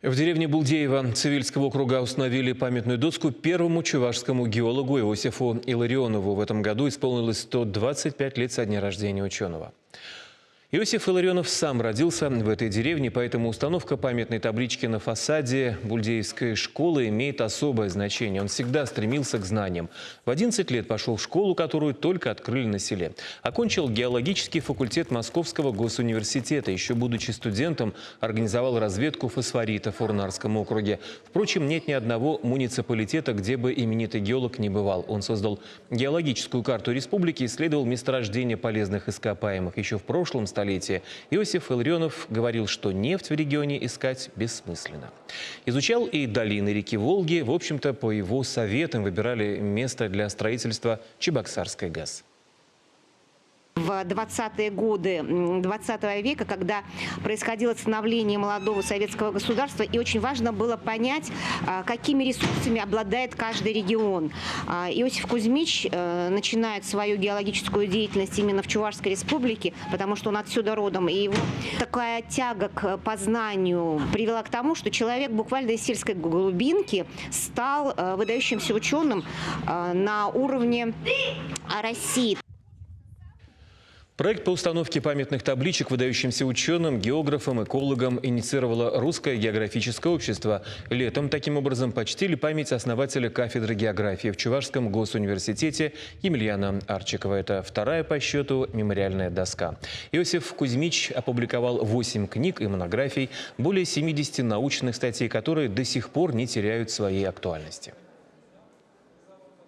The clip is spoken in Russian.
В деревне Булдеева Цивильского округа установили памятную доску первому чувашскому геологу Иосифу Илларионову. В этом году исполнилось 125 лет со дня рождения ученого. Иосиф Илларионов сам родился в этой деревне, поэтому установка памятной таблички на фасаде Булдеевской школы имеет особое значение. Он всегда стремился к знаниям. В 11 лет пошел в школу, которую только открыли на селе. Окончил геологический факультет Московского госуниверситета. Еще будучи студентом, организовал разведку фосфорита в Урнарском округе. Впрочем, нет ни одного муниципалитета, где бы именитый геолог не бывал. Он создал геологическую карту республики и исследовал месторождения полезных ископаемых. Еще в прошлом столетии Иосиф Илларионов говорил, что нефть в регионе искать бессмысленно. Изучал и долины реки Волги. В общем-то, по его советам выбирали место для строительства Чебоксарской ГЭС. В 20-е годы 20 века, когда происходило становление молодого советского государства, и очень важно было понять, какими ресурсами обладает каждый регион. Иосиф Кузьмич начинает свою геологическую деятельность именно в Чувашской республике, потому что он отсюда родом. И его такая тяга к познанию привела к тому, что человек буквально из сельской глубинки стал выдающимся ученым на уровне России. Проект по установке памятных табличек выдающимся ученым, географам, экологам инициировало Русское географическое общество. Летом таким образом почтили память основателя кафедры географии в Чувашском госуниверситете Емельяна Арчикова. Это вторая по счету мемориальная доска. Иосиф Кузьмич опубликовал 8 книг и монографий, более 70 научных статей, которые до сих пор не теряют своей актуальности.